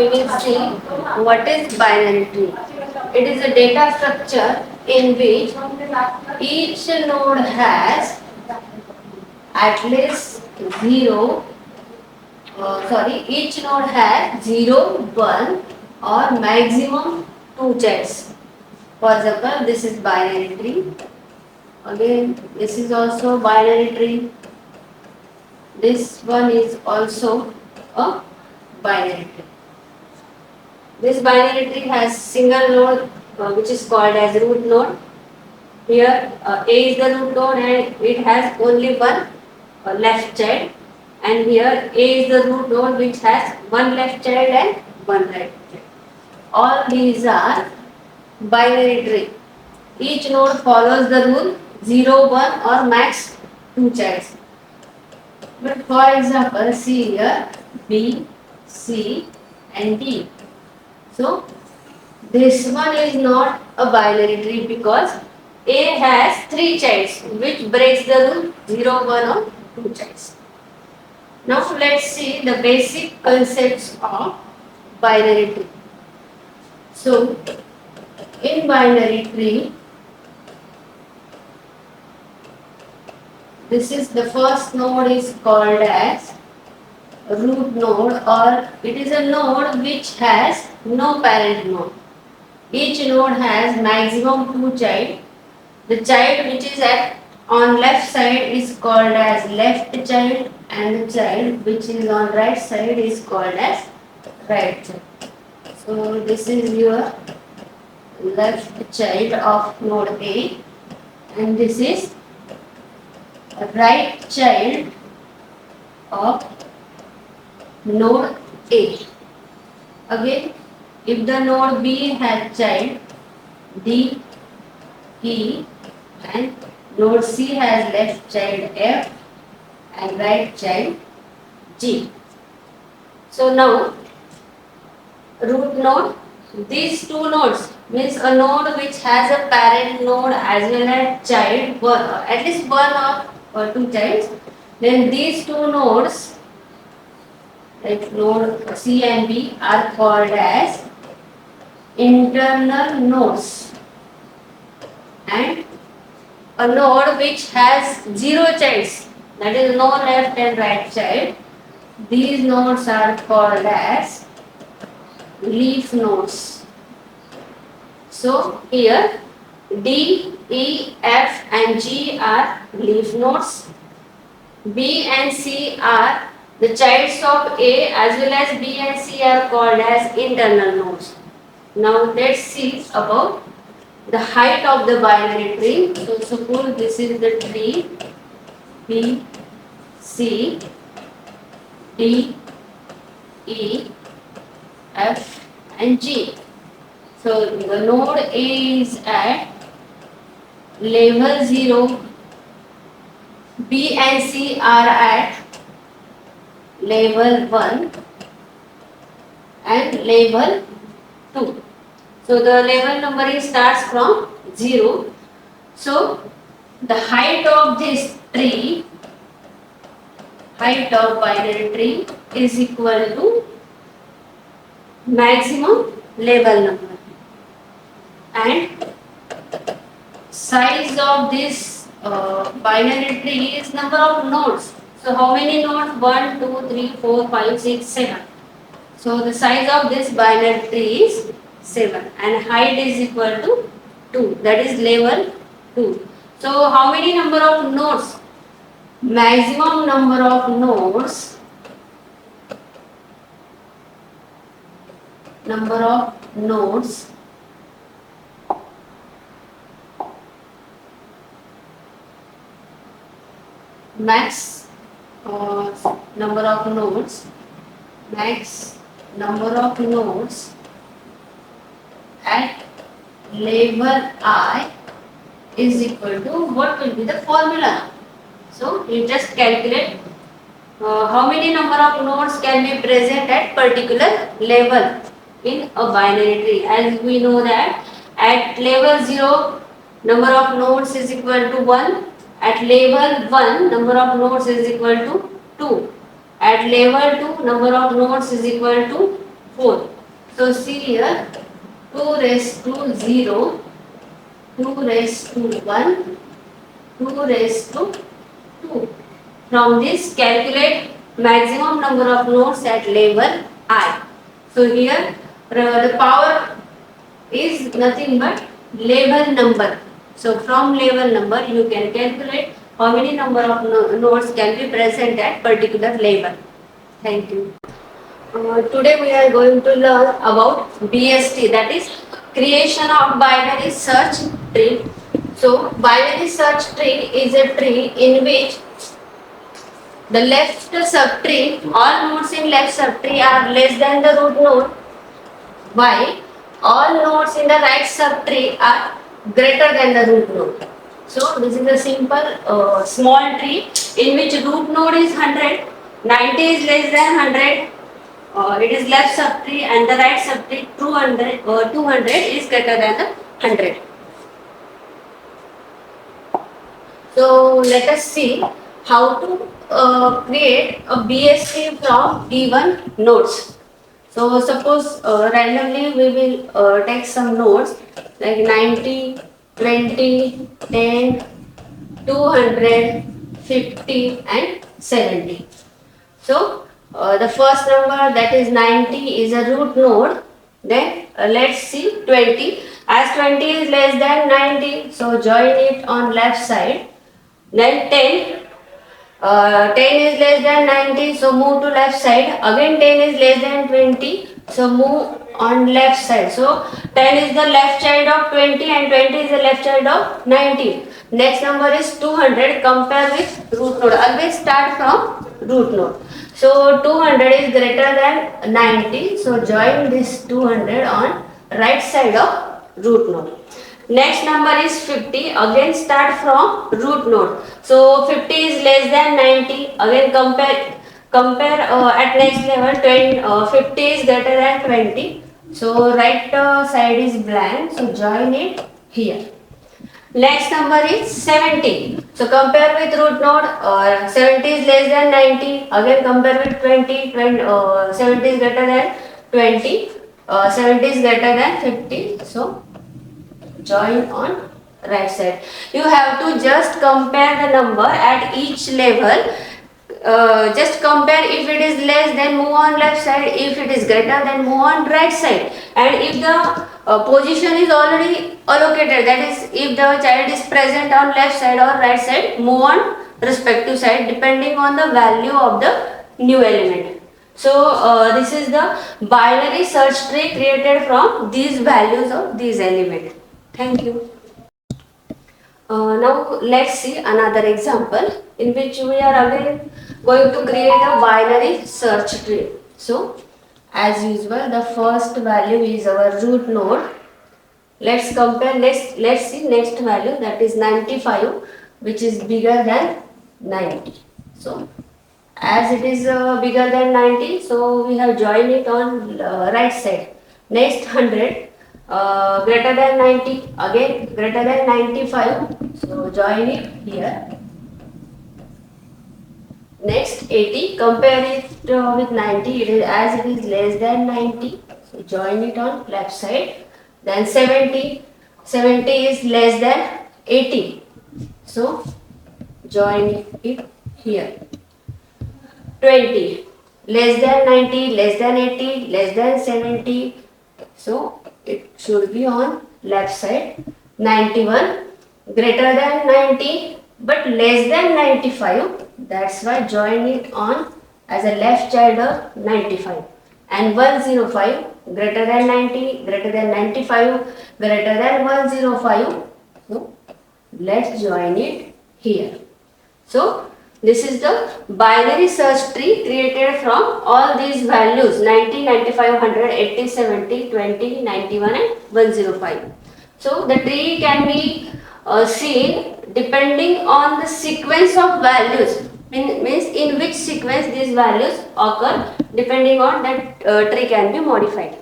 we will see what is binary tree. It is a data structure in which each node has at least zero, each node has 0, 1 or maximum 2 chairs. For example, this is binary tree. Again, this is also binary tree. This one is also a binary tree. This binary tree has single node which is called as root node. Here A is the root node and it has only one left child, and here A is the root node which has one left child and one right child. All these are binary tree. Each node follows the rule 0, 1 or max 2 childs. But for example, see here B, C and D. So this one is not a binary tree because A has 3 childs, which breaks the rule 0, 1 or 2 childs. Now let's see the basic concepts of binary tree. So in binary tree, this is the first node is called as root node, or it is a node which has no parent node. Each node has maximum 2 child. The child which is at on left side is called as left child, and the child which is on right side is called as right child. So this is your left child of node A, and this is right child of node A. Again, if the node B has child D, E, and node C has left child F and right child G. So now root node, these two nodes means a node which has a parent node as well as child, at least one or two childs. Then these two nodes, like node C and B, are called as internal nodes. And a node which has 0 childs, that is no left and right child, these nodes are called as leaf nodes. So here D, E, F and G are leaf nodes. B and C are the childs of A, as well as B and C are called as internal nodes. Now let's see about the height of the binary tree. So suppose this is the tree B, C, D, E, F and G. So the node A is at level 0, B and C are at level 1 and level 2. So the level numbering starts from 0. So the height of this tree, height of binary tree is equal to maximum level number, and size of this binary tree is number of nodes. So how many nodes? 1, 2, 3, 4, 5, 6, 7. So the size of this binary tree is 7 and height is equal to 2, that is level 2. So how many number of nodes? Maximum number of nodes, max number of nodes, max number of nodes at level I is equal to, what will be the formula? So you just calculate how many number of nodes can be present at particular level in a binary tree. As we know that at level 0 number of nodes is equal to 1, at level 1 number of nodes is equal to 2, at level 2 number of nodes is equal to 4. So see here, 2 raised to 0, 2 raised to 1, 2 raised to 2. From this, calculate maximum number of nodes at level I. So here, the power is nothing but level number. So from level number, you can calculate how many number of nodes can be present at particular level. Thank you. Today we are going to learn about BST, that is creation of binary search tree. So binary search tree is a tree in which the left subtree, all nodes in left subtree are less than the root node, while all nodes in the right subtree are greater than the root node. So this is a simple small tree in which root node is 100, 90 is less than 100, it is left subtree, and the right subtree 200 is greater than the 100. So let us see how to create a BST from given nodes. So suppose randomly we will take some nodes like 90, 20, 10, 200, 50 and 70. So the first number, that is 90, is a root node. Then let's see 20. As 20 is less than 90, so join it on left side. Then 10 is less than 90, so move to left side. Again 10 is less than 20, so move on left side. So 10 is the left child of 20 and 20 is the left child of 90. Next number is 200, compare with root node. Always start from root node. So 200 is greater than 90, so join this 200 on right side of root node. Next number is 50, again start from root node. So 50 is less than 90, again compare at next level. 50 is greater than 20, so right side is blank, so join it here. Next number is 70, so compare with root node. 70 is less than 90, again compare with 20, 70 is greater than 20, 70 is greater than 50, so join on right side. You have to just compare the number at each level. Just compare. If it is less, then move on left side. If it is greater, then move on right side. And if the position is already allocated, that is, if the child is present on left side or right side, move on respective side depending on the value of the new element. So this is the binary search tree created from these values of these elements. Thank you. Now let's see another example in which we are again going to create a binary search tree. So as usual, the first value is our root node. Let's compare. Let's see next value, that is 95, which is bigger than 90. So as it is bigger than 90, so we have joined it on right side. Next 100. Greater than 90, again greater than 95, so join it here. Next 80, compare it with 90, it is as it is less than 90, so join it on left side. Then 70 is less than 80, so join it here. 20, less than 90, less than 80, less than 70, so it should be on left side. 91, greater than 90 but less than 95, that's why join it on as a left child of 95. And 105, greater than 90, greater than 95, greater than 105, so let's join it here. So this is the binary search tree created from all these values 90, 95, 100, 80, 70, 20, 91 and 105. So the tree can be seen depending on the sequence of values, means in which sequence these values occur, depending on that tree can be modified.